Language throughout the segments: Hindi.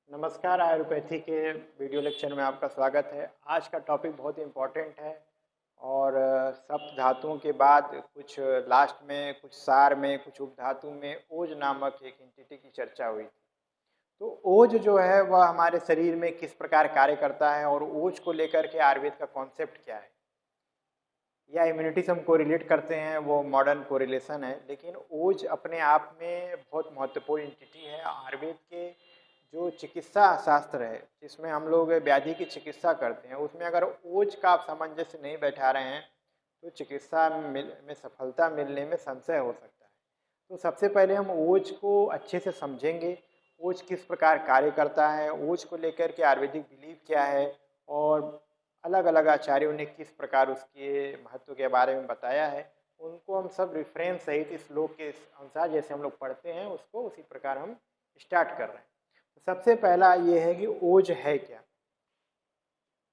नमस्कार। आयुर्वेदी के वीडियो लेक्चर में आपका स्वागत है। आज का टॉपिक बहुत ही इम्पोर्टेंट है और सप्त धातुओं के बाद कुछ लास्ट में, कुछ सार में, कुछ उपधातु में ओज नामक एक एंटिटी की चर्चा हुई थी। तो ओज जो है वह हमारे शरीर में किस प्रकार कार्य करता है और ओज को लेकर के आयुर्वेद का कॉन्सेप्ट क्या है, या इम्यूनिटी से हम कोरिलेट करते हैं, वो मॉडर्न कोरिलेशन है। लेकिन ओज अपने आप में बहुत महत्वपूर्ण एंटिटी है। आयुर्वेद के जो चिकित्सा शास्त्र है, जिसमें हम लोग व्याधि की चिकित्सा करते हैं, उसमें अगर ओज का आप सामंजस्य नहीं बैठा रहे हैं तो चिकित्सा में सफलता मिलने में संशय हो सकता है। तो सबसे पहले हम ओज को अच्छे से समझेंगे, ओज किस प्रकार कार्य करता है, ओज को लेकर के आयुर्वेदिक बिलीव क्या है और अलग अलग आचार्यों ने किस प्रकार उसके महत्व के बारे में बताया है, उनको हम सब रेफरेंस सहित इस श्लोक के अनुसार जैसे हम लोग पढ़ते हैं उसको उसी प्रकार हम स्टार्ट कर रहे हैं। सबसे पहला ये है कि ओज है क्या।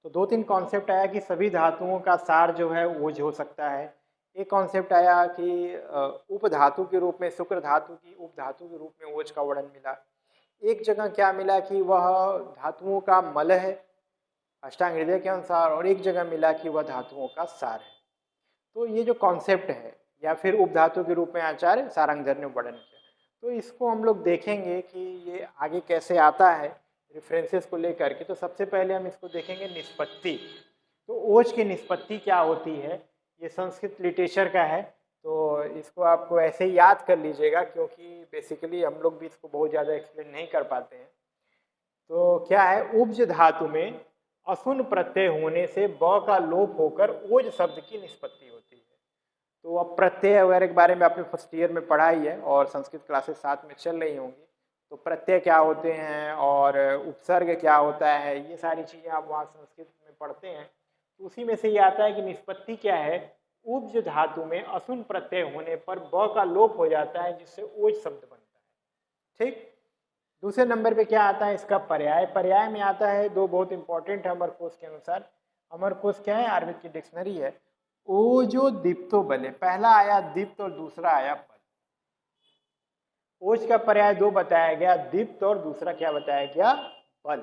तो दो तीन कॉन्सेप्ट आया कि सभी धातुओं का सार जो है ओज हो सकता है। एक कॉन्सेप्ट आया कि उपधातु के रूप में, शुक्र धातु की उपधातु के रूप में ओज का वर्णन मिला। एक जगह क्या मिला कि वह धातुओं का मल है अष्टांग हृदय के अनुसार, और एक जगह मिला कि वह धातुओं का सार है। तो ये जो कॉन्सेप्ट है, या फिर उपधातु के रूप में आचार्य सारंगधर ने वर्णन किया, तो इसको हम लोग देखेंगे कि ये आगे कैसे आता है रेफरेंसेस को लेकर के। तो सबसे पहले हम इसको देखेंगे निष्पत्ति। तो ओज की निष्पत्ति क्या होती है, ये संस्कृत लिटरेचर का है, तो इसको आपको ऐसे ही याद कर लीजिएगा, क्योंकि बेसिकली हम लोग भी इसको बहुत ज़्यादा एक्सप्लेन नहीं कर पाते हैं। तो क्या है, उपज धातु में असुन प्रत्यय होने से ब का लोप होकर ओज शब्द की निष्पत्ति होती है। तो अब प्रत्यय वगैरह के बारे में आपने फर्स्ट ईयर में पढ़ा ही है और संस्कृत क्लासेस साथ में चल रही होंगी। तो प्रत्यय क्या होते हैं और उपसर्ग क्या होता है, ये सारी चीज़ें आप वहाँ संस्कृत में पढ़ते हैं। तो उसी में से ये आता है कि निष्पत्ति क्या है, उपज धातु में असुन प्रत्यय होने पर ब का लोप हो जाता है, जिससे ओज शब्द बनता है। ठीक। दूसरे नंबर पे क्या आता है, इसका पर्याय। पर्याय में आता है दो बहुत इंपॉर्टेंट है अमरकोश के अनुसार। अमरकोश क्या है, आयुर्वेद की डिक्शनरी है। ओजो दीप्तो बले, पहला आया दीप्त और दूसरा आया बल। ओज का पर्याय दो बताया गया, दीप्त और दूसरा क्या बताया गया, बल।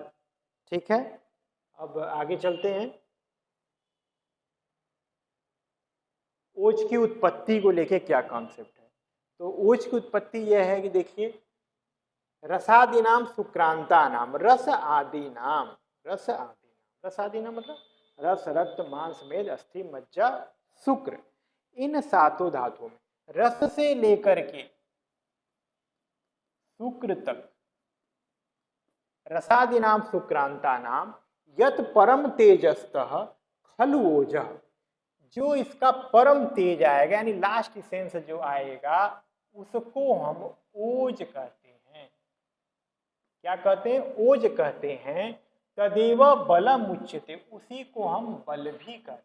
ठीक है, अब आगे चलते हैं। ओज की उत्पत्ति को लेके क्या कॉन्सेप्ट है। तो ओज की उत्पत्ति यह है कि देखिए, रसादि नाम सुक्रांता नाम, रस आदि नाम, रस आदि नाम, रस आदि नाम मतलब रस, रक्त, मांस, मेद, अस्थि, मज्जा, शुक्र, इन सातों धातुओं में रस से लेकर के शुक्र तक, रसादि नाम सुक्रांता नाम, यत परम तेजस्तः खलु ओजः, जो इसका परम तेज आएगा यानी लास्ट सेंस जो आएगा उसको हम ओज कहते हैं। क्या कहते हैं, ओज कहते हैं। तदेव बलम उच्यते, उसी को हम बल भी कहते हैं,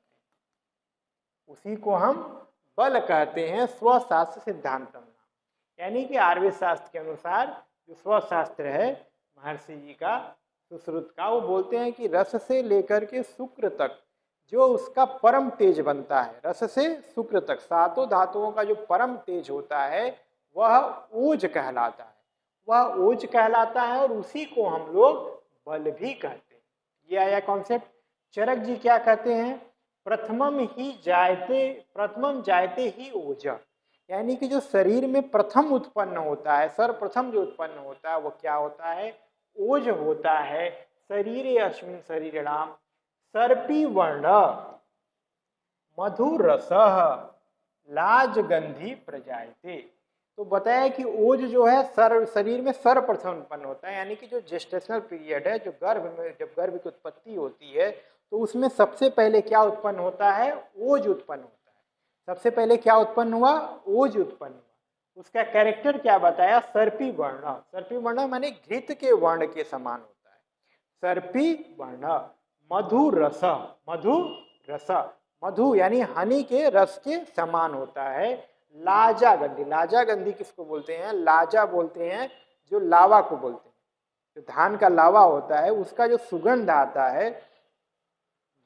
उसी को हम बल कहते हैं। स्वशास्त्र सिद्धांतम, यानी कि आयुर्वेद शास्त्र के अनुसार जो स्वशास्त्र है महर्षि जी का, सुश्रुत का, वो बोलते हैं कि रस से लेकर के शुक्र तक जो उसका परम तेज बनता है, रस से शुक्र तक सातों धातुओं का जो परम तेज होता है वह ओज कहलाता है, वह ओज कहलाता है, और उसी को हम लोग बल भी कहते हैं। ये आया कॉन्सेप्ट। चरक जी क्या कहते हैं, प्रथमम जायते ही ओज, यानी कि जो शरीर में प्रथम उत्पन्न होता है, सर्वप्रथम जो उत्पन्न होता है वो क्या होता है, ओज होता है। शरीरे अस्मिन् शरीराणाम सर्पी वर्ण मधुर रस लाजगंधी प्रजायते। तो बताया कि ओज जो है शरीर में सर्वप्रथम उत्पन्न होता है, यानी कि जो जेस्टेशनल पीरियड है, जो गर्भ में, जब गर्भ की उत्पत्ति होती है तो उसमें सबसे पहले क्या उत्पन्न होता है, ओज उत्पन्न होता है। सबसे पहले क्या उत्पन्न हुआ, ओज उत्पन्न हुआ। उसका कैरेक्टर क्या बताया, सर्पी वर्ण। सर्पी वर्ण माने घृत के वर्ण के समान होता है, सर्पी वर्ण। मधु रस, मधु रस, मधु यानी हनी के रस के समान होता है। लाजा गंधी, लाजा गंधी किसको बोलते हैं, लाजा बोलते हैं जो लावा को बोलते हैं, जो धान का लावा होता है उसका जो सुगंध आता है,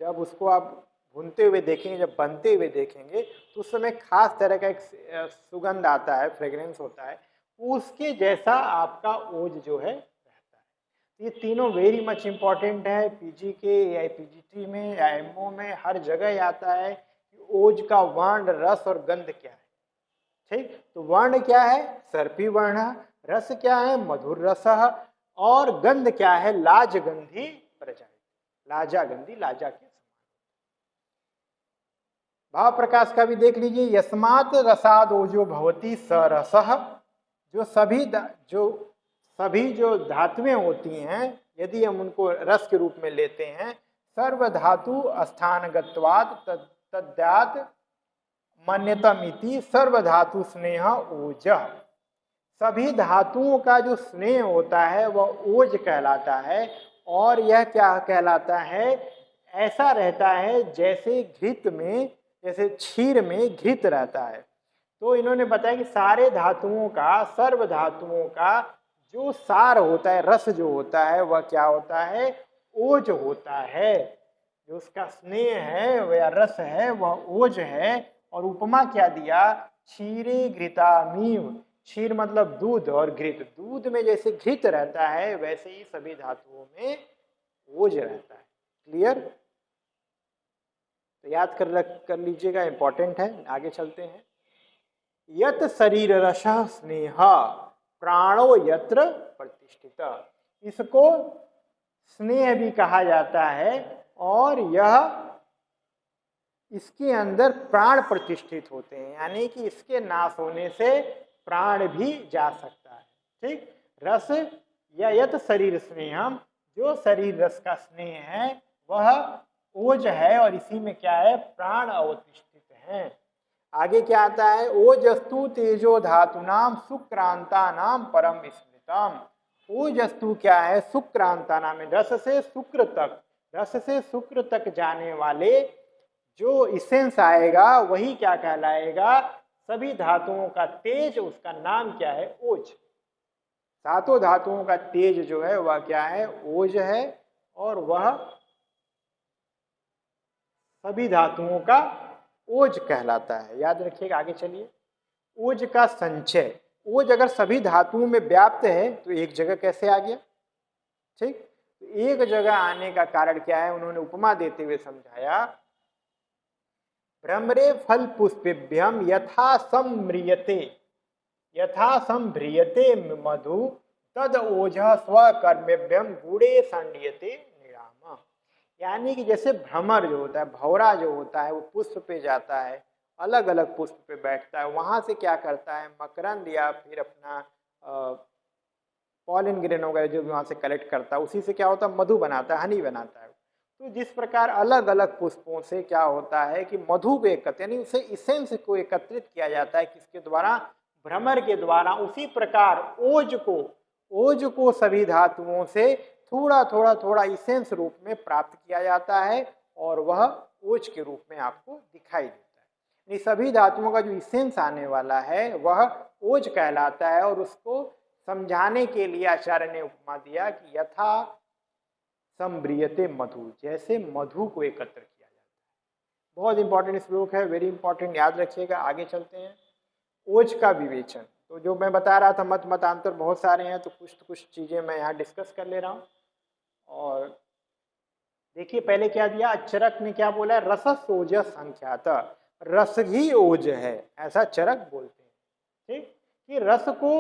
जब उसको आप भूनते हुए देखेंगे, जब बनते हुए देखेंगे तो उस समय खास तरह का एक सुगंध आता है, फ्रेग्रेंस होता है, उसके जैसा आपका ओज जो है रहता है। ये तीनों वेरी मच इम्पॉर्टेंट है, पीजी के या पीजीटी में या एमओ में हर जगह ही आता है कि ओज का वर्ण, रस और गंध क्या है। ठीक, तो वर्ण क्या है, सर्पी वर्ण, रस क्या है, मधुर रस, और गंध क्या है, लाजगंधी प्रजा, लाजा गंधी, लाजा के समान। भाव प्रकाश का भी देख लीजिए, यस्मात रसाद ओजो भवती सरसः, जो सभी जो धातुएं होती हैं, यदि हम उनको रस के रूप में लेते हैं, सर्व धातु स्थानगत्वाद तद्यात मान्यतमिति सर्व धातु स्नेह ओज। सभी धातुओं का जो स्नेह होता है वह ओज कहलाता है, और यह क्या कहलाता है, ऐसा रहता है जैसे घृत में, जैसे क्षीर में घृत रहता है। तो इन्होंने बताया कि सारे धातुओं का, सर्व धातुओं का जो सार होता है, रस जो होता है, वह क्या होता है, ओज होता है। जो उसका स्नेह है वह रस है, वह ओज है। और उपमा क्या दिया, क्षीरे घृतामीव, क्षीर मतलब दूध, और घृत, दूध में जैसे घृत रहता है वैसे ही सभी धातुओं में ओज रहता है। क्लियर, तो याद कर लीजिएगा, इंपॉर्टेंट है। आगे चलते हैं। यत शरीर रस स्नेह प्राणो यत्र प्रतिष्ठित, इसको स्नेह भी कहा जाता है, और यह इसके अंदर प्राण प्रतिष्ठित होते हैं, यानी कि इसके नाश होने से प्राण भी जा सकता है। ठीक, रस या यत शरीर स्नेहम, जो शरीर रस का स्नेह है वह ओज है, और इसी में क्या है, प्राण अवतिष्ठित है। आगे क्या आता है, ओजस्तु तेजो धातुनाम सुक्रांता नाम परम स्मृतम। ओजस्तु क्या है, सुक्रांता नाम, रस से शुक्र तक, रस से शुक्र तक जाने वाले जो इसेंस आएगा वही क्या कहलाएगा, सभी धातुओं का तेज, उसका नाम क्या है, ओज। सातों धातुओं का तेज जो है वह क्या है, ओज है, और वह सभी धातुओं का ओज कहलाता है। याद रखिएगा, आगे चलिए। ओज का संचय, ओज अगर सभी धातुओं में व्याप्त है तो एक जगह कैसे आ गया। ठीक, तो एक जगह आने का कारण क्या है, उन्होंने उपमा देते हुए समझाया, भ्रमरे फल पुष्पेभ्यम यथा संभ्रियते मधु तद ओज स्वकर्मेभ्यम गुड़े संड्यते निराम। यानी कि जैसे भ्रमर जो होता है, भौरा जो होता है, वो पुष्प पे जाता है, अलग अलग पुष्प पे बैठता है, वहां से क्या करता है, मकरंद या फिर अपना पॉलन ग्रेन वगैरह जो वहां से कलेक्ट करता है, उसी से क्या होता है, मधु बनाता है, हनी बनाता है। तो जिस प्रकार अलग अलग पुष्पों से क्या होता है कि मधु को एकत्रित, यानी उसे इसेंस को एकत्रित किया जाता है, किसके द्वारा, भ्रमर के द्वारा। उसी प्रकार ओज को सभी धातुओं से थोड़ा थोड़ा इसेंस रूप में प्राप्त किया जाता है, और वह ओज के रूप में आपको दिखाई देता है। यानी सभी धातुओं का जो इसेंस आने वाला है वह ओज कहलाता है, और उसको समझाने के लिए आचार्य ने उपमा दिया कि यथा संभ्रियते मधु, जैसे मधु को एकत्र किया जाता है। बहुत इंपॉर्टेंट श्लोक है, वेरी इंपॉर्टेंट, याद रखिएगा। आगे चलते हैं। ओज का विवेचन, तो जो मैं बता रहा था मतांतर बहुत सारे हैं, तो कुछ चीजें मैं यहाँ डिस्कस कर ले रहा हूँ। और देखिए पहले क्या दिया, अचरक ने क्या बोला, रसस ओज संख्यात, रस ही ओज है, ऐसा चरक बोलते हैं। ठीक, कि रस को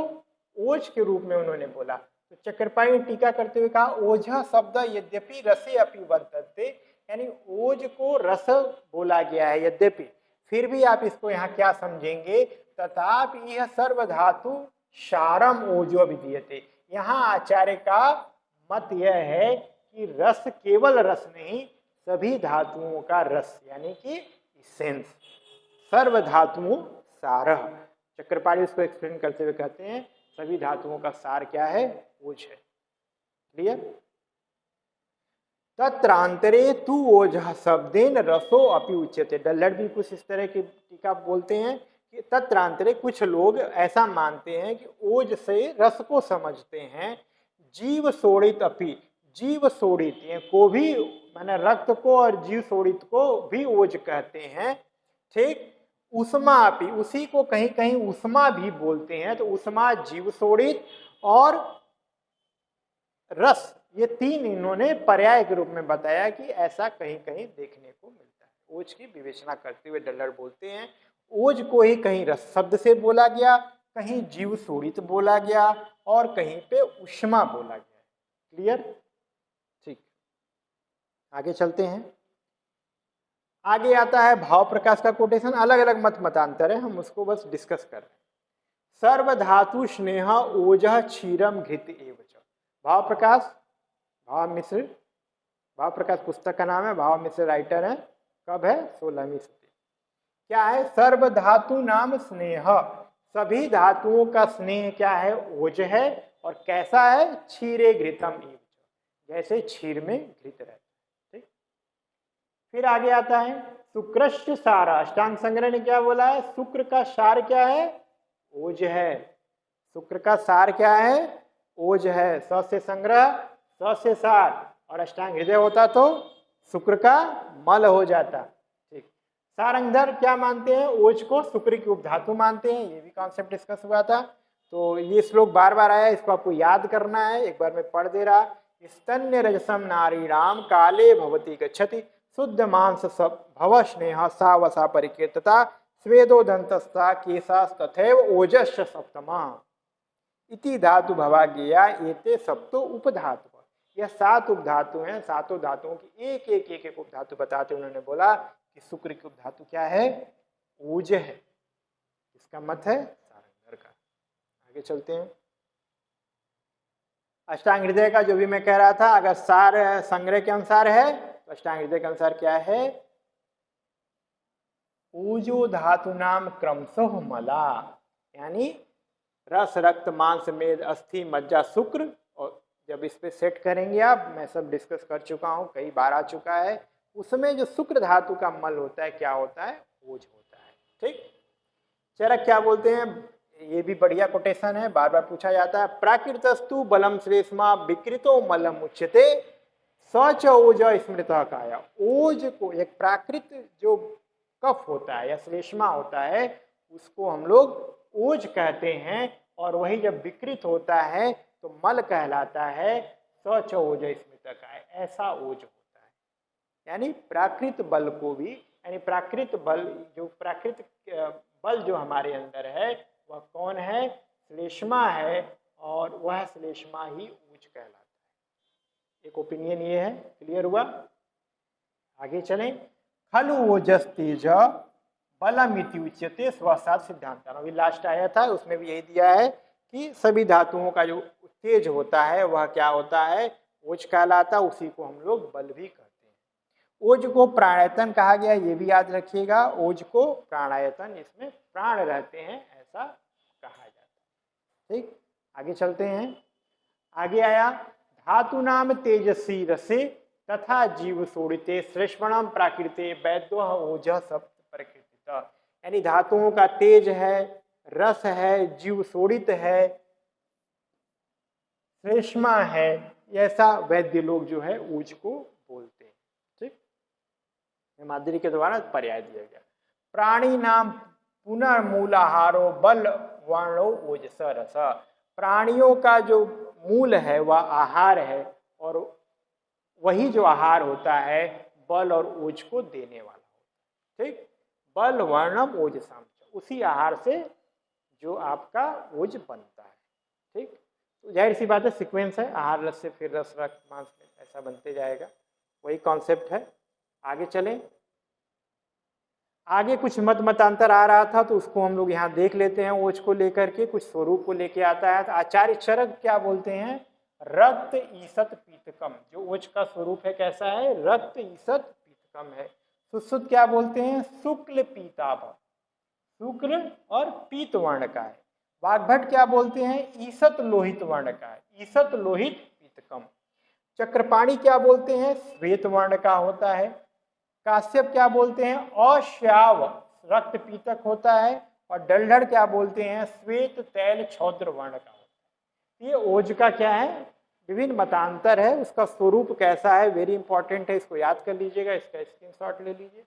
ओज के रूप में उन्होंने बोला। तो चक्रपाणी ने टीका करते हुए कहा, ओझ शब्द यद्यपि रसे अपि वर्तते, यानी ओज को रस बोला गया है, यद्यपि फिर भी आप इसको यहाँ क्या समझेंगे, तथापि यह सर्वधातु सारम ओजो विधीयते। यहाँ आचार्य का मत यह है कि रस केवल रस नहीं, सभी धातुओं का रस, यानी कि इसेंस, सर्वधातुओं सारः। चक्रपाणी इसको एक्सप्लेन करते हुए कहते हैं सभी धातुओं का सार क्या है, ओज है। क्लियर। तत्रांतरे तु ओज शब्देन रसो अपि उच्यते। डल्लड़ भी कुछ इस तरह की टीका बोलते हैं कि तत्रांतरे, कुछ लोग ऐसा मानते हैं कि ओज से रस को समझते हैं। जीव शोणित अपि, जीव शोणित को भी, मैंने रक्त को और जीव शोणित को भी ओज कहते हैं। ठीक, उष्मा अपि, उसी को कहीं कहीं उष्मा भी बोलते हैं। तो उष्मा जीव शोणित और रस ये तीन इन्होंने पर्याय के रूप में बताया कि ऐसा कहीं कहीं देखने को मिलता है। ओज की विवेचना करते हुए डल्लर बोलते हैं ओज को ही कहीं रस शब्द से बोला गया, कहीं जीव शोणित बोला गया और कहीं पे उष्मा बोला गया। क्लियर? ठीक, आगे चलते हैं। आगे आता है भाव प्रकाश का कोटेशन। अलग अलग मत मतांतर है, हम उसको बस डिस्कस कर रहे हैं। सर्वधातु स्नेह ओजः क्षीरम घृत एवच। भाव प्रकाश, भाव मिश्र, भाव प्रकाश पुस्तक का नाम है, भाव मिश्र राइटर है। कब है? 16वीं सदी। क्या है? सर्व धातु नाम स्नेह, सभी धातुओं का स्नेह क्या है? ओज है। और कैसा है? क्षीरे घृतम एवच, जैसे क्षीर में घृत रहता है। ठीक, फिर आगे आता है शुक्रश्च सार। अष्टांग संग्रह ने क्या बोला है? शुक्र का सार क्या है? ओज है। शुक्र का सार क्या है? ओज है। स से संग्रह, स से सार, और अष्टांग हृदय होता तो शुक्र का मल हो जाता। ठीक, सारंगधर क्या मानते हैं? ओज को शुक्र की उपधातु मानते हैं। ये भी कॉन्सेप्ट डिस्कस हुआ था। तो ये श्लोक बार बार आया, इसको आपको याद करना है। एक बार मैं पढ़ दे रहा। स्तन्य रजसम नारीणाम काले भवती गच्छति शुद्ध मांस भव स्नेह सा वसा परिकीर्तता स्वेदो दंतस्था केशास्तथैव ओजश्च सप्तमा इति धातु भवाज्ञेया एते सप्तो उपधातु। यह 7 उपधातु हैं। सातों धातुओं की एक एक एक एक उपधातु बताते उन्होंने बोला कि शुक्र की उपधातु क्या है? ओज है। इसका मत है सारंगधर का। आगे चलते हैं। अष्टांग हृदय का जो भी मैं कह रहा था, अगर सार संग्रह के अनुसार है तो अष्टांग हृदय के अनुसार क्या है? ओजो धातु नाम क्रमशः मला, यानी रस रक्त मांस मेद अस्थि मज्जा शुक्र। और जब इस पे सेट करेंगे आप, मैं सब डिस्कस कर चुका हूं, कई बार आ चुका है, उसमें जो शुक्र धातु का मल होता है क्या होता है? ओज होता है। ठीक, चरक क्या बोलते हैं? ये भी बढ़िया कोटेशन है, बार बार पूछा जाता है। प्राकृतस्तु बलम श्लेष्मा विकृतो मलम उच्यते सच ओज स्मृत काया। ओज को, एक प्राकृत जो कफ होता है या श्लेष्मा होता है, उसको हम लोग ओज कहते हैं। और वही जब विकृत होता है तो मल कहलाता है। सच ओज स्मृत काय, ऐसा ओज होता है। यानी प्राकृत बल को भी, यानी प्राकृत बल, जो प्राकृत बल जो हमारे अंदर है वह कौन है? श्लेष्मा है। और वह श्लेष्मा ही ओज कहलाता है। एक ओपिनियन ये है। क्लियर हुआ? आगे चलें। खलु ओजस तेज बलमिति उच्यते स्वसात सिद्धांत। अभी लास्ट आया था, उसमें भी यही दिया है कि सभी धातुओं का जो तेज होता है वह क्या होता है? ओज कहलाता। उसी को हम लोग बल भी कहते हैं। ओज को प्राणायतन कहा गया, ये भी याद रखिएगा। ओज को प्राणायतन, इसमें प्राण रहते हैं, ऐसा कहा जाता है। ठीक, आगे चलते हैं। आगे आया धातु नाम तेजसी रसे तथा जीव शोड़िते श्रेष्ठम प्राकृते वैद्य ओज सब प्रकृति। यानी धातुओं का तेज है, रस है, जीव शोड़ित है, श्लेष्मा है, ऐसा वैद्य लोग जो है ओज को बोलते हैं। ठीक, मादरी के द्वारा पर्याय दिया गया। प्राणी नाम पुनर्मूलाहारो बल वर्णो ओजस रस। प्राणियों का जो मूल है वह आहार है, और वही जो आहार होता है बल और ओज को देने वाला होता है। ठीक, बल वर्णम ओजसाम, उसी आहार से जो आपका ओज बनता है। ठीक, तो जाहिर सी बात है सीक्वेंस है, आहार रस से फिर रस रक्त मांस ऐसा बनते जाएगा, वही कॉन्सेप्ट है। आगे चलें। आगे कुछ मत मतांतर आ रहा था तो उसको हम लोग यहाँ देख लेते हैं। ओज को लेकर के कुछ स्वरूप को लेके आता है। तो आचार्य चरक क्या बोलते हैं? रक्त ईसत पीतकम, जो ओज का स्वरूप है कैसा है? रक्त ईसत पीतकम है। सुश्रुत क्या बोलते हैं? शुक्ल पीताभ, शुक्ल और पीत वर्ण का है। वाग्भट क्या बोलते हैं? ईसत लोहित वर्ण का है, ईसत लोहित पीतकम। चक्रपाणी क्या बोलते हैं? श्वेत वर्ण का होता है। काश्यप क्या बोलते हैं? अश्याव रक्त पीतक होता है। और डलढड़ क्या बोलते हैं? श्वेत तैल छौद्र वर्ण का होता है। ये ओज का क्या है? विभिन्न मतांतर है, उसका स्वरूप कैसा है वेरी इंपॉर्टेंट है, इसको याद कर लीजिएगा, इसका स्क्रीनशॉट ले लीजिए।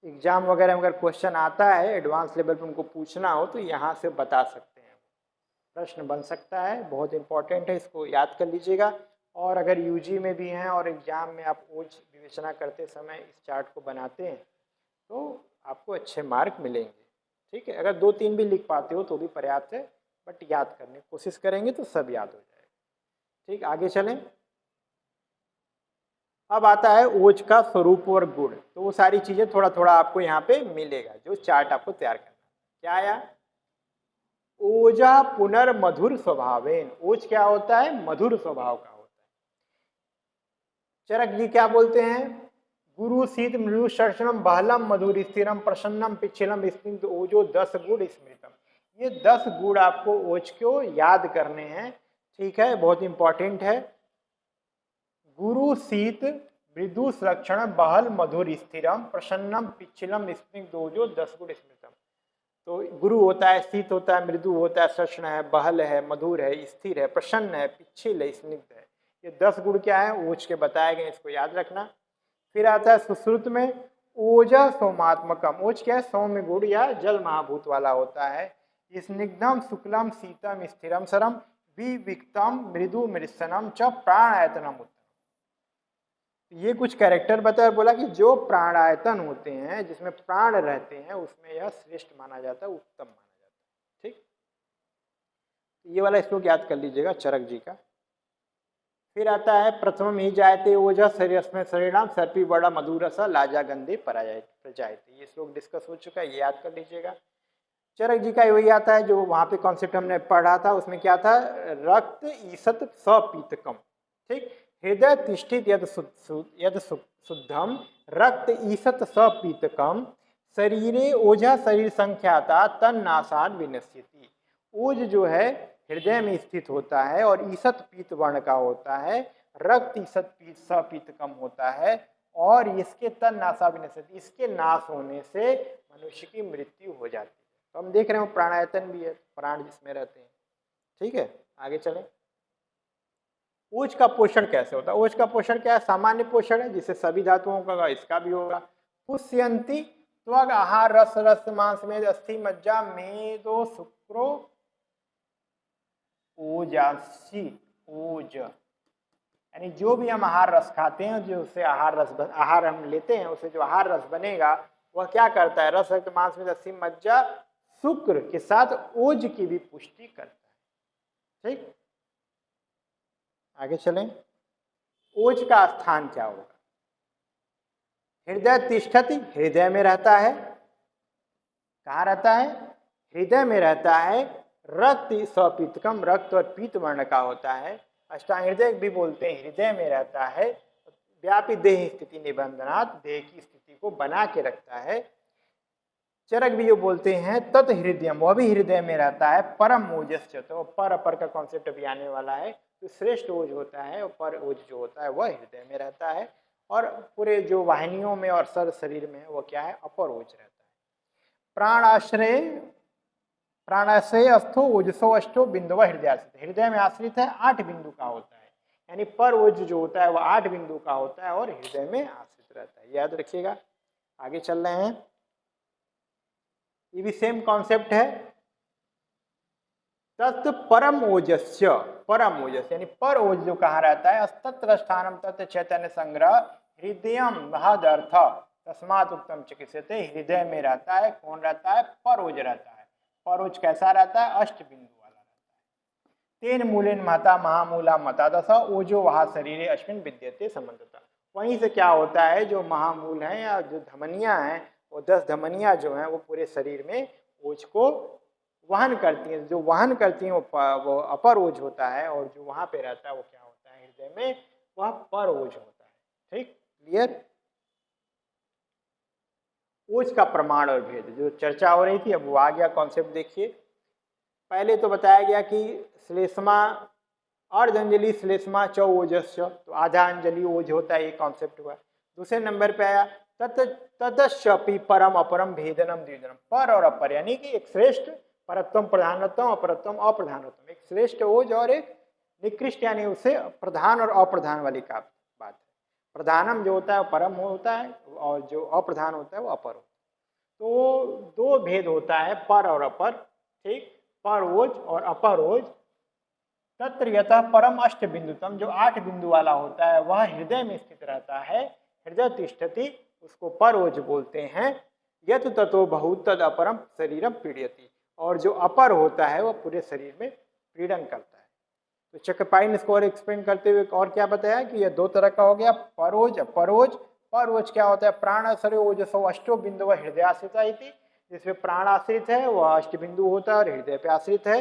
एग्जाम वगैरह में अगर क्वेश्चन आता है एडवांस लेवल पे उनको पूछना हो तो यहाँ से बता सकते हैं, प्रश्न बन सकता है, बहुत इंपॉर्टेंट है, इसको याद कर लीजिएगा। और अगर यूजी में भी हैं और एग्जाम में आप ओज विवेचना करते समय इस चार्ट को बनाते हैं तो आपको अच्छे मार्क मिलेंगे। ठीक है, अगर 2-3 भी लिख पाते हो तो भी पर्याप्त है, बट याद करने की कोशिश करेंगे तो सब याद हो जाएगा। ठीक, आगे चलें। अब आता है ओज का स्वरूप और गुण, तो वो सारी चीजें थोड़ा थोड़ा आपको यहाँ पे मिलेगा जो चार्ट आपको तैयार करना। क्या आया? ओजा पुनर्मधुर स्वभावेन। ओज क्या होता है? मधुर स्वभाव का होता है। चरक जी क्या बोलते हैं? गुरु शीत मृदु शर्षणम बहलम मधुर स्थिरम प्रसन्नम पिछलम स्निग्ध ओजो 10 गुण स्मृतम। ये 10 गुण आपको ओज को याद करने हैं। ठीक है, बहुत इंपॉर्टेंट है। गुरु शीत मृदु लक्षण बहल मधुर स्थिरम प्रसन्नम पिछलम स्निग्ध ओजो 10 गुण स्मृतम। तो गुरु होता है, शीत होता है, मृदु होता है, सक्षण है, बहल है, मधुर है, स्थिर है, प्रसन्न है, पिछल है, स्निग्ध है। ये 10 गुण क्या है? ओज के बताए गए, इसको याद रखना। फिर आता है सुश्रुत में ओजा सोमात्मकम। ओज क्या है? सौम्य गुण या जल महाभूत वाला होता है। स्निग्धम शुक्लम शीतम स्थिरम सरम विविक्तम मृदु मृत्सनम च प्राणायतनम उत्तम। ये कुछ कैरेक्टर बताया, बोला कि जो प्राणायतन होते हैं, जिसमें प्राण रहते हैं, उसमें यह श्रेष्ठ माना जाता है, उत्तम माना जाता है। ठीक, ये वाला श्लोक याद कर लीजिएगा चरक जी का। फिर आता है प्रथम ही जायते ओजः शरीरस्मै शरीराम सर्पी बड़ा मधुरस लाजा गंधे प्रजायते। ये श्लोक डिस्कस हो चुका है, ये याद कर लीजिएगा। चरक जी का वही आता है जो वहां पे कॉन्सेप्ट हमने पढ़ा था, उसमें क्या था? रक्त ईसत सपीतकम। ठीक, हृदय तिष्ठित यद शुद्धम रक्त ईसत सपीतकम शरीरे ओझा शरीर संख्याता तन नासाद विनश्यति। ओज जो है हृदय में स्थित होता है और ईसत पीत वर्ण का होता है, रक्त ईसत पीत सपीतकम होता है और इसके तन नासा विनश्यति, इसके नाश होने से मनुष्य की मृत्यु हो जाती है। तो हम देख रहे हो प्राणायतन भी है, प्राण जिसमें रहते हैं। ठीक है, आगे चलें। ओज का पोषण कैसे होता है? ओज का पोषण क्या है? सामान्य पोषण है, जिससे सभी धातुओं का इसका भी होगा। पुष्यंती त्वग आहार रस रस मांस में अस्थि मज्जा मेदो शुक्रो ओजासी। ओज यानी जो भी हम आहार रस खाते हैं, जो उससे आहार हम लेते हैं, उससे जो आहार रस बनेगा वह क्या करता है? रस रक्त मांस में अस्थि मज्जा शुक्र के साथ ओज की भी पुष्टि करता है। ठीक, आगे चलें। ओज का स्थान क्या होगा? हृदय तिष्ठति, हृदय में रहता है। कहाँ रहता है? हृदय में रहता है। रक्त सपीतकम, रक्त और पीत वर्ण का होता है। अष्टांग हृदय भी बोलते हैं, हृदय में रहता है। व्यापी देह स्थिति निबंधनात्, देह की स्थिति को बना के रखता है। चरक भी जो बोलते हैं तत् हृदयम, वह भी हृदय में रहता है। परम ओजस्य, तो पर अपर का कॉन्सेप्ट अभी आने वाला है। तो श्रेष्ठ ओज होता है और पर ओज जो होता है वह हृदय में रहता है, और पूरे जो वाहिनियों में और सर शरीर में वो क्या है? अपर ओज रहता है। प्राणाश्रय अस्थो ओजसो अष्टो बिंदु हृदय, हृदय में आश्रित है, 8 बिंदु का होता है। यानी पर ओज जो होता है वह 8 बिंदु का होता है और हृदय में आश्रित रहता है, याद रखिएगा। आगे चल रहे हैं, ये भी सेम कॉन्सेप्ट है। तत् परम ओजस्य, परम ओजस्य यानी पर ओज जो कहाँ रहता है? तत्र स्थानम तत् चैतन्य संग्रह हृदयम महदर्थ तस्मात् उत्तम चिकित्सते, हृदय में रहता है। कौन रहता है? पर ओज रहता है। पर ओज कैसा रहता है? 8 बिंदु वाला रहता है। तेन मूलेन महता महामूला मता दशा ओजो वहा शरीरे अश्विन विद्यते संबंधता। वहीं से क्या होता है? जो महामूल है या जो धमनियां हैं, वो 10 धमनियां जो हैं वो पूरे शरीर में ओज को वहन करती हैं। जो वहन करती हैं वो अपर ओज होता है, और जो वहां पे रहता है वो क्या होता है? हृदय में, वह पर ओज होता है। ठीक, क्लियर? ओज का प्रमाण और भेद जो चर्चा हो रही थी, अब वो आ गया कॉन्सेप्ट। देखिए, पहले तो बताया गया कि श्लेष्मा अर्धंजलि श्लेष्मा चौ ओजस्य, तो आधा अंजलि ओज होता है, ये कॉन्सेप्ट हुआ। दूसरे नंबर पे आया ततश्चपि परम अपरम भेदनम द्विदनम, पर और अपर यानी कि एक श्रेष्ठ परत्वम प्रधानत्वम अपरत्वम अप्रधानत्वम, एक श्रेष्ठ ओज और एक निकृष्ट यानी उसे प्रधान और अप्रधान वाली का बात है। प्रधानम जो होता है परम होता है और जो अप्रधान होता है वो अपर होता है। तो दो भेद होता है, पर और अपर, ठीक, पर ओज और अपर ओज। तत्र यतः परम अष्ट बिंदुतम, जो 8 बिंदु वाला होता है वह हृदय में स्थित रहता है, हृदय तिष्ठति, उसको पर ओज बोलते हैं। यत ततो बहुत तद अपरम शरीरम पीड़यति, और जो अपर होता है वह पूरे शरीर में पीड़न करता है। तो चक्रपाणी ने इसको और एक्सप्लेन करते हुए और क्या बताया कि यह दो तरह का हो गया, परोज अपरोज। परोज क्या होता है, प्राण सरे ओजसो अष्टो बिंदु व हृदय आश्रित, जिसमें प्राण आश्रित है वह अष्ट बिंदु होता है और हृदय पे आश्रित है।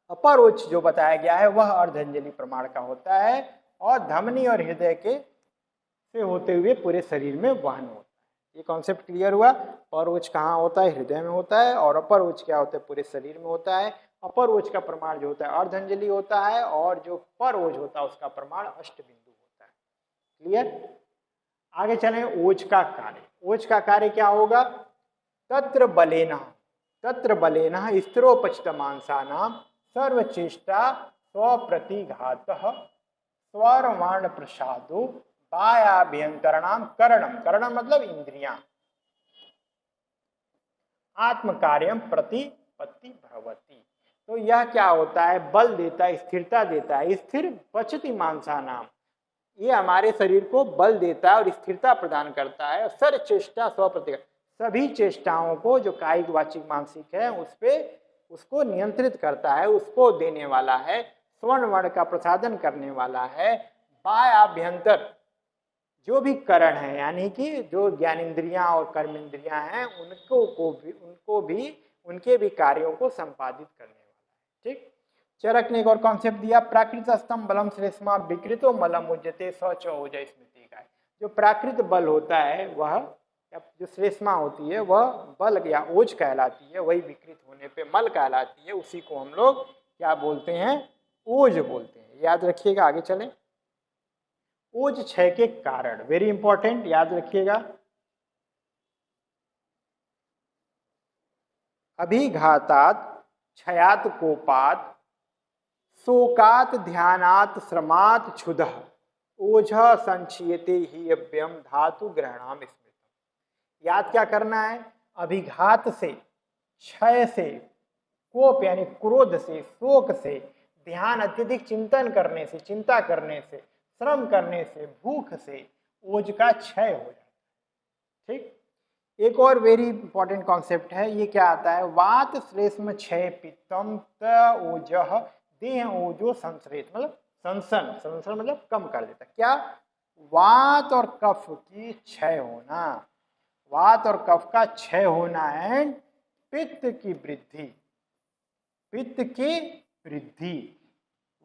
अपरोच जो बताया गया है वह अर्धांजलि प्रमाण का होता है और धमनी और हृदय के से होते हुए पूरे शरीर में वहन होता है। ये कॉन्सेप्ट क्लियर हुआ। परोच कहाँ होता है, हृदय में होता है, और अपरोच क्या होता है, पूरे शरीर में होता है। अपरोच का प्रमाण जो होता है अर्धांजलि होता है, और जो परोज होता है उसका प्रमाण अष्ट बिंदु होता है। क्लियर। आगे चलें, ओज का कार्य। ओज का कार्य क्या होगा, तत्र बलेन, तत्र बलेन स्त्रोपचित मांसानाम सर्वचेष्टा स्वप्रतिघात स्वरवाण प्रसादो बायाभ्यंतरणाम करणम, करणम मतलब इंद्रियां, आत्म कार्यम प्रतिपत्ति भवती। तो यह क्या होता है, बल देता है, स्थिरता देता है। स्थिर पचति मांसा नाम, ये हमारे शरीर को बल देता है और स्थिरता प्रदान करता है। सर चेष्टा स्वप्रतिघात, सभी चेष्टाओं को जो कायिक वाचिक मानसिक है उस पे उसको नियंत्रित करता है, उसको देने वाला है। स्वर्ण वर्ण का प्रसादन करने वाला है। बाह्याभ्यंतर जो भी करण है, यानी कि जो ज्ञानेन्द्रियां और कर्म इंद्रियां हैं उनको भी उनके भी कार्यों को संपादित करने वाला है। ठीक। चरक ने एक और कॉन्सेप्ट दिया, प्राकृत स्तंभ बलम श्लेष्मा विकृतो मलम उज्जते सच ओज स्मृति का। जो प्राकृत बल होता है वह, जो श्लेष्मा होती है वह बल या ओज कहलाती है, वही विकृत होने पे मल कहलाती है। उसी को हम लोग क्या बोलते हैं, ओज बोलते हैं। याद रखिएगा, आगे चलें। ओज क्षय के कारण, वेरी इंपॉर्टेंट, याद रखिएगा। अभिघातात क्षयात कोपात शोकात ध्यानात श्रमात क्षुधः ओझ संक्षीयते ही अव्यम धातु ग्रहणाम स्मृतम। याद क्या करना है, अभिघात से, क्षय से, कोप यानी क्रोध से, शोक से, ध्यान अत्यधिक चिंतन करने से, चिंता करने से, श्रम करने से, भूख से ओज का क्षय हो जाता है। ठीक। एक और वेरी इंपॉर्टेंट कॉन्सेप्ट है, ये क्या आता है, वात श्लेष्म क्षय पित्तम त ओजः देह ओजो संश्रेत, मतलब संसन, संसन मतलब कम कर देता। क्या, वात और कफ की क्षय होना, वात और कफ का क्षय होना एंड पित्त की वृद्धि, पित्त की वृद्धि।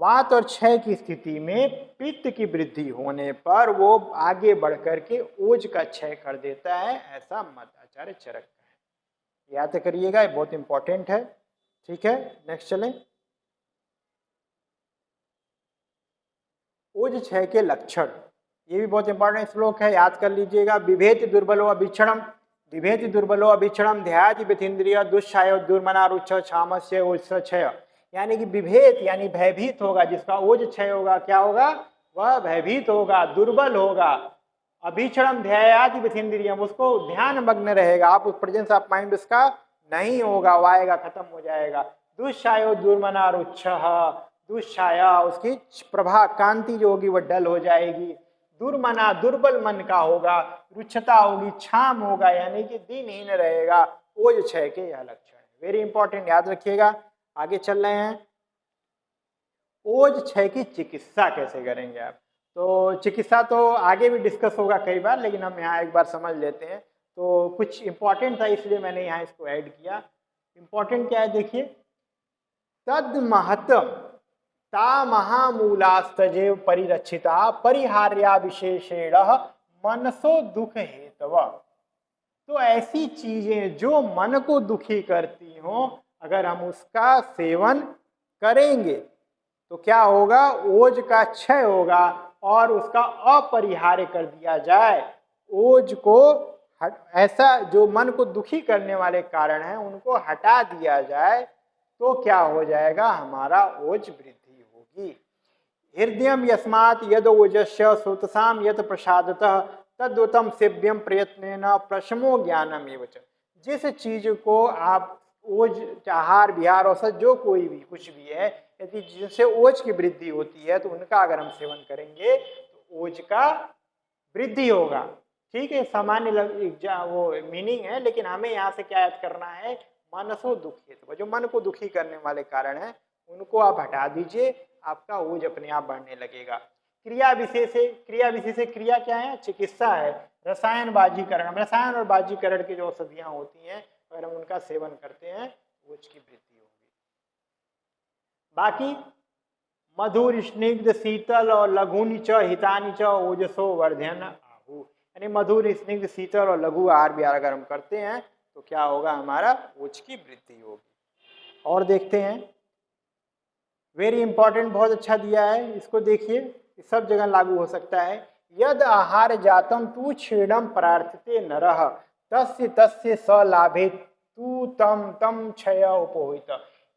वात और क्षय की स्थिति में पित्त की वृद्धि होने पर वो आगे बढ़कर के ओज का क्षय कर देता है, ऐसा मत आचार्य चरक का है। याद करिएगा, ये बहुत इंपॉर्टेंट है। ठीक है, नेक्स्ट चलें। ओज क्षय के लक्षण, ये भी बहुत इंपॉर्टेंट श्लोक है, याद कर लीजिएगा। विभेति दुर्बलो अभिक्षणम, विभेति दुर्बलो अभिक्षणम ध्याति व्यथीन्द्रिय दुष्छाय दुर्मना रुच्छ क्षामस्य ओज क्षय। यानी कि विभेद यानी भयभीत होगा, जिसका ओज क्षय होगा क्या होगा, वह भयभीत होगा, दुर्बल होगा। अभिक्षणम ध्यायाति व्यथीन्द्रियम, उसको ध्यान मग्न रहेगा, आप उस प्रेजेंस ऑफ माइंड उसका नहीं होगा, वो आएगा, खत्म हो जाएगा। दुष्छायो दुर्मना रुच्छ, दुष्छाया उसकी प्रभा कांति जो होगी वह डल हो जाएगी। दुर्मना दुर्बल मन का होगा, रुच्छता होगी, क्षाम होगा, यानी कि दिनहीन रहेगा। ओज क्षय के यह लक्षण है, वेरी इंपॉर्टेंट, याद रखिएगा। आगे चल रहे हैं, ओज क्षय की चिकित्सा कैसे करेंगे आप। तो चिकित्सा तो आगे भी डिस्कस होगा कई बार, लेकिन हम यहाँ एक बार समझ लेते हैं। तो कुछ इंपॉर्टेंट था इसलिए मैंने यहाँ इसको ऐड किया। इंपॉर्टेंट क्या है देखिए, तद महत्व ता महामूलास्तजेव परिरक्षिता परिहार्या विशेषेण मनसो दुख हेतव। तो ऐसी चीजें जो मन को दुखी करती हो, अगर हम उसका सेवन करेंगे तो क्या होगा, ओज का क्षय होगा और उसका अपरिहार्य कर दिया जाए। ओज को ऐसा जो मन को दुखी करने वाले कारण हैं उनको हटा दिया जाए तो क्या हो जाएगा, हमारा ओज वृद्धि होगी। हृदयम यस्मात् यद ओजस्य सुतसाम यत प्रसादतः तद्वतम सेव्यम प्रयत्नेन प्रशमो ज्ञानम एवं च। जिस चीज को आप ओज, आहार विहार औसत जो कोई भी कुछ भी है, यदि जिनसे ओज की वृद्धि होती है तो उनका अगर हम सेवन करेंगे तो ओज का वृद्धि होगा। ठीक है, सामान्य वो मीनिंग है, लेकिन हमें यहाँ से क्या याद करना है, मनसो दुखित, जो मन को दुखी करने वाले कारण है उनको आप हटा दीजिए, आपका ओज अपने आप बढ़ने लगेगा। क्रिया विशेष है, क्रिया विशेष है, क्रिया क्या है, चिकित्सा है, रसायन बाजीकरण, रसायन और बाजीकरण की जो औषधियां होती हैं अगर हम उनका सेवन करते हैं ओज की वृद्धि होगी। बाकी मधुर स्निग्ध शीतल और लघुनि च हितानि च ओजसो वर्धन आहु, यानी मधुर स्निग्ध शीतल और लघु आहार विहार अगर हम करते हैं तो क्या होगा, हमारा ओज की वृद्धि होगी। और देखते हैं, वेरी इंपॉर्टेंट, बहुत अच्छा दिया है, इसको देखिए, सब जगह लागू हो सकता है। यद आहार जातम तू क्षीणम प्रार्थते नरः तस्य तस्य स लाभे तू तम तम क्षय उपहोइत,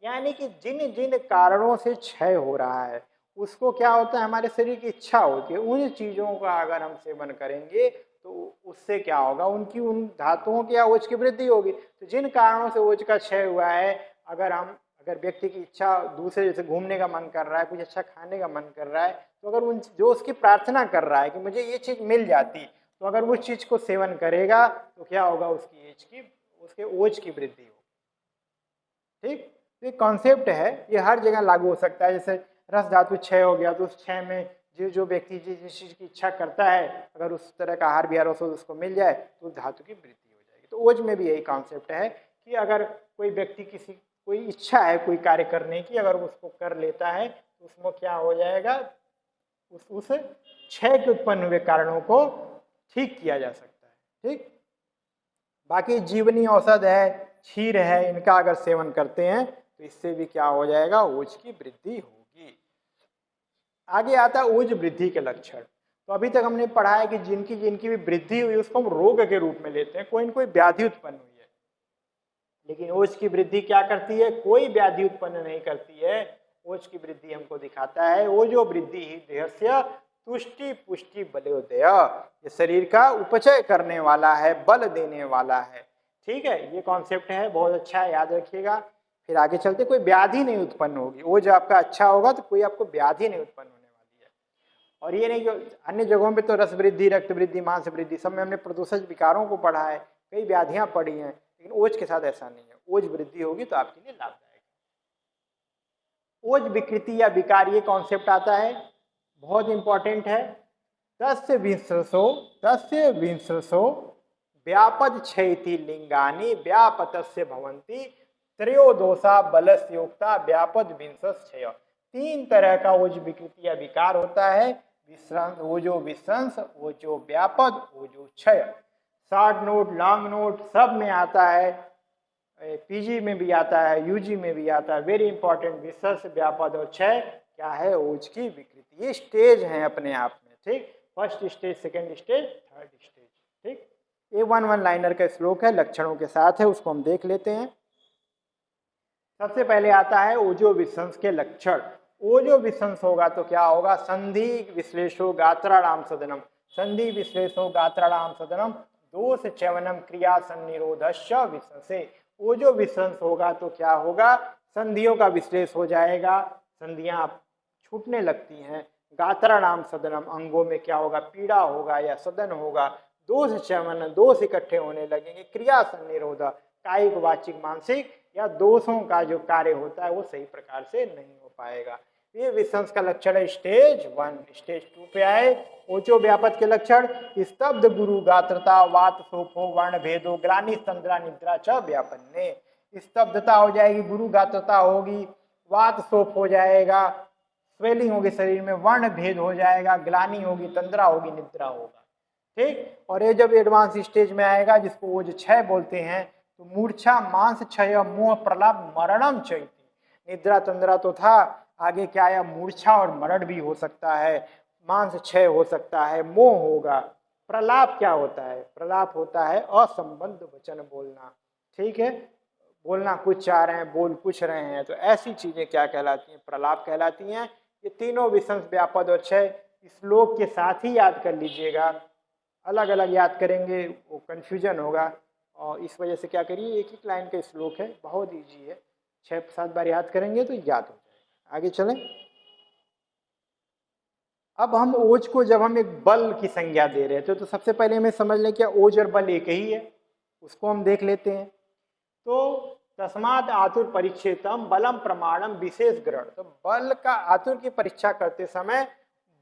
यानी कि जिन जिन कारणों से क्षय हो रहा है उसको क्या होता है, हमारे शरीर की इच्छा होती है, उन चीजों का अगर हम सेवन करेंगे तो उससे क्या होगा, उनकी उन धातुओं की या ओज की वृद्धि होगी। तो जिन कारणों से ओज का क्षय हुआ है, अगर व्यक्ति की इच्छा दूसरे, जैसे घूमने का मन कर रहा है, कुछ अच्छा खाने का मन कर रहा है, तो अगर उन जो उसकी प्रार्थना कर रहा है कि मुझे ये चीज मिल जाती, तो अगर उस चीज को सेवन करेगा तो क्या होगा, उसके ओज की वृद्धि होगी। ठीक, ये कॉन्सेप्ट है, ये हर जगह लागू हो सकता है। जैसे रस धातु क्षय हो गया तो उस क्षय में जो व्यक्ति जिस चीज की इच्छा करता है, अगर उस तरह का आहार विहार उसको मिल जाए तो उस धातु की वृद्धि हो जाएगी। तो ओज में भी यही कॉन्सेप्ट है कि अगर कोई व्यक्ति कोई इच्छा है कोई कार्य करने की, अगर उसको कर लेता है तो उसमें क्या हो जाएगा, उस क्षय के उत्पन्न हुए कारणों को ठीक किया जा सकता है। ठीक, बाकी जीवनी औषध है, क्षीर है, इनका अगर सेवन करते हैं तो इससे भी क्या हो जाएगा, ओज की वृद्धि होगी। आगे आता है ओज वृद्धि के लक्षण। तो अभी तक हमने पढ़ा है कि जिनकी जिनकी भी वृद्धि हुई उसको हम रोग के रूप में लेते हैं, कोई न कोई व्याधि उत्पन्न हुई है, लेकिन ओज की वृद्धि क्या करती है, कोई व्याधि उत्पन्न नहीं करती है। ओज की वृद्धि हमको दिखाता है ओजो वृद्धि ही देहस्य तुष्टि पुष्टि बलोदय, ये शरीर का उपचय करने वाला है, बल देने वाला है। ठीक है, ये कॉन्सेप्ट है, बहुत अच्छा है, याद रखिएगा। फिर आगे चलते, कोई व्याधि नहीं उत्पन्न होगी, ओज आपका अच्छा होगा तो कोई आपको व्याधि नहीं उत्पन्न होने वाली है। और ये नहीं कि अन्य जगहों पे तो रस वृद्धि, रक्त वृद्धि, मांस वृद्धि, सब में हमने प्रदूषक विकारों को पढ़ा है, कई व्याधियां पढ़ी हैं, लेकिन ओज के साथ ऐसा नहीं है। ओज वृद्धि होगी तो आपके लिए लाभदायक। ओज विकृति या विकार, ये कॉन्सेप्ट आता है, बहुत इंपॉर्टेंट है। तस्य विंशसो व्यापद क्षयति लिंगानि व्यापतस्य भवन्ति त्रयोदोषा बलस्योक्ता व्यापद विंशस क्षय। 3 तरह का ओज विकृति या विकार होता है, ओजो विश्रंस, ओजो व्यापद, ओजो क्षय। शॉर्ट नोट, लॉन्ग नोट सब में आता है, पीजी में भी आता है, यूजी में भी आता है। वेरी इंपॉर्टेंट, विश्रंस, व्यापद और क्षय क्या है, ओज की विकृति। ये स्टेज हैं अपने आप में। ठीक, first stage, second stage, third stage. ठीक, ये 1 लाइनर का श्लोक है, लक्षणों के साथ है, उसको हम देख लेते हैं। सबसे पहले आता है ओजो विश्रंस के लक्षण। ओजो विश्रंस होगा तो क्या होगा, संधि विश्लेषो गात्राणाम सदनम, संधि विश्लेषो गात्राणाम सदनम दोष च्यवनम क्रिया सन्निरोधश्च विश्रंसे। ओजो विश्रंस होगा तो क्या होगा, संधियों का विश्लेष हो जाएगा, संधियां छूटने लगती हैं। गात्राणाम सदनम, अंगों में क्या होगा, पीड़ा होगा या सदन होगा। दोष च्यवन, दोष इकट्ठे होने लगेंगे। क्रिया सन्निरोध, कायिक वाचिक मानसिक या दोषों का जो कार्य होता है वो सही प्रकार से नहीं हो पाएगा। ये विश्रंस का लक्षण है स्टेज 1। स्टेज 2 पे आए, ओजो व्यापद के लक्षण, स्तब्ध गुरु गात्रता वात सोफो वर्ण भेदो ग्लानि तंद्रा निद्रा च व्यापन्ने। स्तब्धता हो जाएगी, गुरु गात्रता होगी, वात सोफ हो जाएगा, स्वेलिंग होगी शरीर में, वर्ण भेद हो जाएगा, ग्लानि होगी, तंद्रा होगी, निद्रा होगा। ठीक, और ये जब एडवांस स्टेज में आएगा जिसको ओज 6 बोलते हैं, तो मूर्छा, मांस क्षय, मोह प्रलाप, मरणम चैती। निद्रा तंद्रा तो था, आगे क्या आया, मूर्छा और मरण भी हो सकता है, मांस क्षय हो सकता है, मोह होगा। प्रलाप क्या होता है, प्रलाप होता है असंबद्ध वचन बोलना। ठीक है, बोलना कुछ चाह रहे हैं, बोल कुछ रहे हैं, तो ऐसी चीजें क्या कहलाती हैं, प्रलाप कहलाती हैं। ये तीनों विश्रंस, व्यापद और क्षय श्लोक के साथ ही याद कर लीजिएगा। अलग अलग याद करेंगे वो कन्फ्यूजन होगा, और इस वजह से क्या करिए, एक एक लाइन का श्लोक है, बहुत ईजी है, 6-7 बार याद करेंगे तो याद हो जाएगा। आगे चलें। अब हम ओज को जब हम एक बल की संज्ञा दे रहे थे तो सबसे पहले हमें समझ लें कि ओज और बल एक ही है, उसको हम देख लेते हैं। तो तस्मात् आतुर परीक्षेतम बलम प्रमाणम विशेष ग्रहण, तो बल का आतुर की परीक्षा करते समय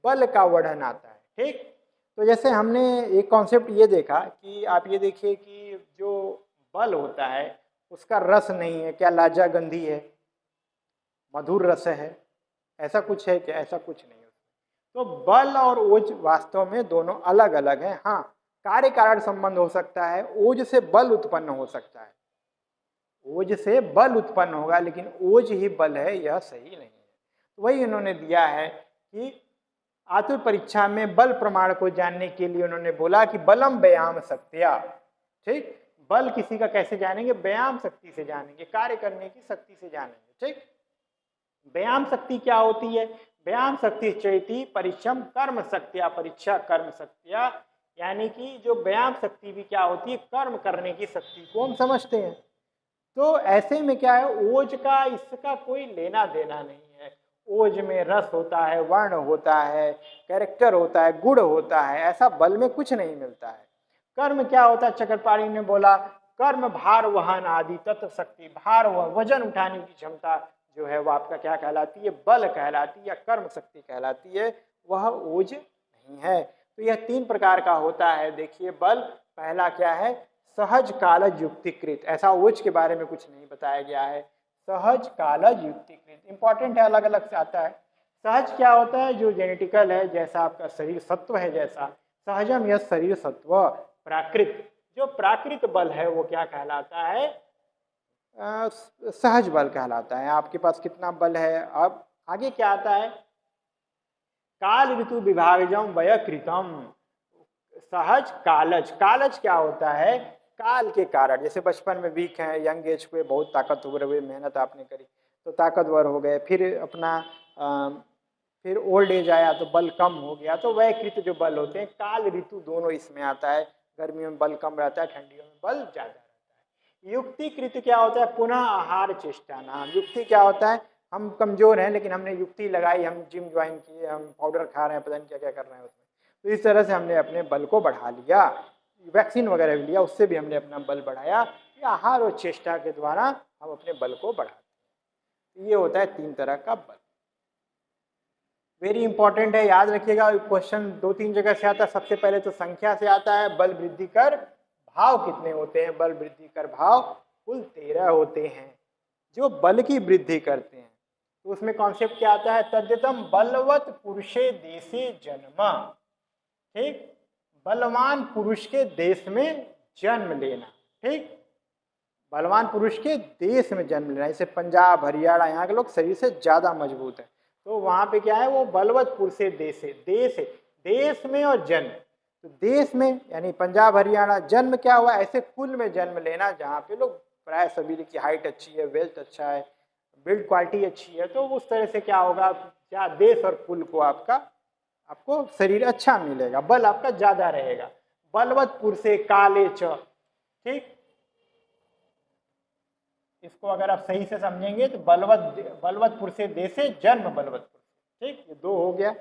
बल का वर्णन आता है। ठीक, तो जैसे हमने एक कॉन्सेप्ट ये देखा कि आप ये देखिए कि जो बल होता है उसका रस नहीं है, क्या लाजा गंधी है, मधुर रस है, ऐसा कुछ है क्या? ऐसा कुछ नहीं है। तो बल और ओज वास्तव में दोनों अलग अलग हैं। हाँ, कार्य कारण संबंध हो सकता है, ओज से बल उत्पन्न हो सकता है, ओज से बल उत्पन्न होगा, लेकिन ओज ही बल है यह सही नहीं है। तो वही उन्होंने दिया है कि आतुर परीक्षा में बल प्रमाण को जानने के लिए उन्होंने बोला कि बलम व्यायाम शक्तिया। ठीक, बल किसी का कैसे जानेंगे? व्यायाम शक्ति से जानेंगे, कार्य करने की शक्ति से जानेंगे। ठीक, व्यायाम शक्ति क्या होती है? व्यायाम शक्ति चैती परिश्रम कर्म शक्तिया परीक्षा कर्म शक्तिया, यानी कि जो व्यायाम शक्ति भी क्या होती है? कर्म करने की शक्ति को हम समझते हैं। तो ऐसे में क्या है, ओज का इसका कोई लेना देना नहीं है। ओज में रस होता है, वर्ण होता है, कैरेक्टर होता है, गुण होता है, ऐसा बल में कुछ नहीं मिलता है। कर्म क्या होता है? चक्रपाणी ने बोला कर्म भार वहन आदि तत्व शक्ति, भार वजन उठाने की क्षमता जो है वो आपका क्या कहलाती है? बल कहलाती है या कर्म शक्ति कहलाती है, वह ओज नहीं है। तो यह 3 प्रकार का होता है। देखिए बल, पहला क्या है? सहज कालज युक्तिकृत, ऐसा ओज के बारे में कुछ नहीं बताया गया है। सहज कालज युक्तिकृत इंपॉर्टेंट है, अलग अलग से आता है। सहज क्या होता है? जो जेनेटिकल है, जैसा आपका शरीर सत्व है, जैसा सहजम यह शरीर सत्व। प्राकृत, जो प्राकृत बल है वो क्या कहलाता है? सहज बल कहलाता है। आपके पास कितना बल है। अब आगे क्या आता है? काल ऋतु विभाजम वयकृतम, सहज कालज। कालज क्या होता है? काल के कारण, जैसे बचपन में वीक हैं, यंग एज पे बहुत ताकतवर हुए, मेहनत आपने करी तो ताकतवर हो गए, फिर अपना फिर ओल्ड एज आया तो बल कम हो गया, तो वयकृत जो बल होते हैं, काल ऋतु दोनों इसमें आता है। गर्मियों में बल कम रहता है, ठंडियों में बल ज़्यादा रहता है। युक्तिकृत क्या होता है? पुनः आहार चेष्टा नाम। युक्ति क्या होता है? हम कमजोर हैं लेकिन हमने युक्ति लगाई, हम जिम ज्वाइन किए, हम पाउडर खा रहे हैं, पता नहीं क्या क्या कर रहे हैं उसमें, तो इस तरह से हमने अपने बल को बढ़ा लिया। वैक्सीन वगैरह भी लिया, उससे भी हमने अपना बल बढ़ाया। आहार और चेष्टा के द्वारा हम अपने बल को बढ़ाते हैं। ये होता है 3 तरह का बल। वेरी इंपॉर्टेंट है, याद रखिएगा। क्वेश्चन 2-3 जगह से आता है। सबसे पहले तो संख्या से आता है, बल वृद्धि कर भाव कितने होते हैं? बल वृद्धि कर भाव कुल 13 होते हैं जो बल की वृद्धि करते हैं। तो उसमें कॉन्सेप्ट क्या आता है? तद्यतम बलवत पुरुषे देशे जन्म। ठीक, बलवान पुरुष के देश में जन्म लेना। ठीक, बलवान पुरुष के देश में जन्म लेना, जैसे पंजाब हरियाणा, यहाँ के लोग शरीर से ज्यादा मजबूत है, तो वहां पे क्या है? वो बलवत पुरुष से देश है, देश है, देश में और जन्म। तो देश में यानी पंजाब हरियाणा, जन्म क्या हुआ? ऐसे कुल में जन्म लेना जहाँ पे लोग प्राय सभी की हाइट अच्छी है, वेल्थ अच्छा है, बिल्ड क्वालिटी अच्छी है, तो उस तरह से क्या होगा? क्या देश और कुल को आपको शरीर अच्छा मिलेगा, बल आपका ज्यादा रहेगा। बलवत पुरुषे काले च। ठीक, इसको अगर आप सही से समझेंगे तो बलवत पुरुषे देशे जन्म बलवत पुरुष। ठीक, ये 2 हो गया।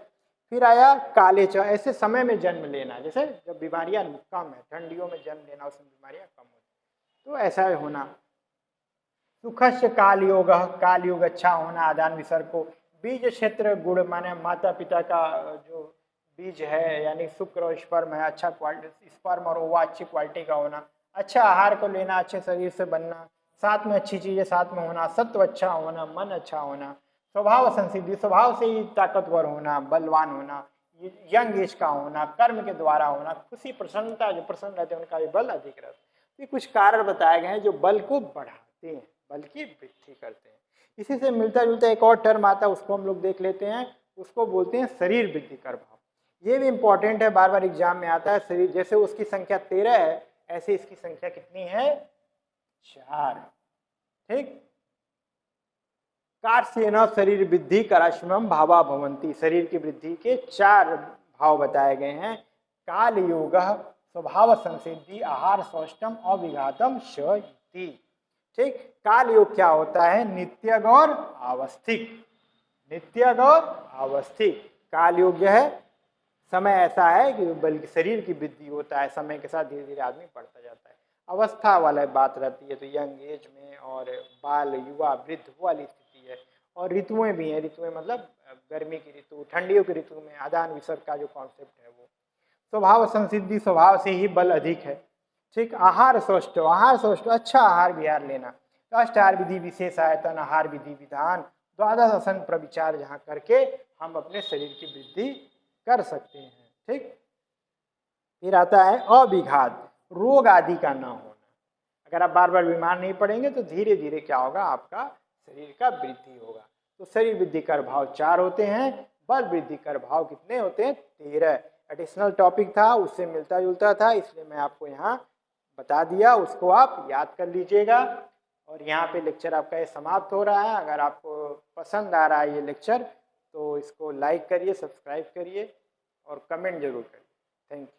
फिर आया काले च, ऐसे समय में जन्म लेना, जैसे जब बीमारियां कम है, ठंडियों में जन्म लेना, उसमें बीमारियां कम होती, तो ऐसा होना। सुखस्य कालयोग, कालयोग अच्छा होना, आदान विसर्ग को। बीज क्षेत्र गुण माने माता पिता का जो बीज है, यानी शुक्र और स्पर्म है, अच्छा क्वालिटी स्पर्म और ओवा अच्छी क्वालिटी का होना, अच्छा आहार को लेना, अच्छे शरीर से बनना, साथ में अच्छी चीजें साथ में होना, सत्व अच्छा होना, मन अच्छा होना, स्वभाव संसिद्धि, स्वभाव से ही ताकतवर होना, बलवान होना, यंग एज का होना, कर्म के द्वारा होना, खुशी प्रसन्नता, जो प्रसन्न रहते हैं उनका भी बल अधिक रहता है। ये कुछ कारण बताए गए हैं जो बल को बढ़ाते हैं, बल की वृद्धि करते हैं। इसी से मिलता जुलता एक और टर्म आता है, उसको हम लोग देख लेते हैं, उसको बोलते हैं शरीर वृद्धि कर भाव। ये भी इंपॉर्टेंट है, बार बार एग्जाम में आता है। शरीर जैसे उसकी संख्या 13 है, ऐसे इसकी संख्या कितनी है? 4। ठीक, कार्य न शरीर वृद्धि कराश्रम भावा भवंती, शरीर की वृद्धि के 4 भाव बताए गए हैं। कालयोग स्वभाव संसिद्धि आहार सौष्टम अविघातम शि। ठीक, कालयोग क्या होता है? नित्य गौर आवस्थिक, नित्य गौर आवस्थिक। कालयोग है समय ऐसा है कि बल्कि शरीर की वृद्धि होता है, समय के साथ धीरे धीरे आदमी बढ़ता जाता है। अवस्था वाला बात रहती है तो यंग एज में और बाल युवा वृद्ध वो वाली स्थिति है। और ऋतुएं भी हैं, ऋतुएं मतलब गर्मी की ऋतु, ठंडियों की ऋतु में आदान विसर्ग का जो कॉन्सेप्ट है वो। स्वभाव संसिद्धि, स्वभाव से ही बल अधिक है। ठीक, आहार सौष्ठव, आहार सौष्ठव अच्छा आहार विहार लेना। अष्टाहार विधि विशेष आयतन आहार विधि विधान द्वादश आसन प्रविचार जहाँ करके हम अपने शरीर की वृद्धि कर सकते हैं। ठीक, फिर आता है अविघात, रोग आदि का ना होना। अगर आप बार बार बीमार नहीं पड़ेंगे तो धीरे धीरे क्या होगा, आपका शरीर का वृद्धि होगा। तो शरीर वृद्धि कर भाव 4 होते हैं, बल वृद्धि कर भाव कितने होते हैं? 13। एडिशनल टॉपिक था, उससे मिलता जुलता था, इसलिए मैं आपको यहाँ बता दिया, उसको आप याद कर लीजिएगा। और यहाँ पे लेक्चर आपका ये समाप्त हो रहा है। अगर आपको पसंद आ रहा है ये लेक्चर तो इसको लाइक करिए, सब्सक्राइब करिए और कमेंट जरूर करिए। Thank you.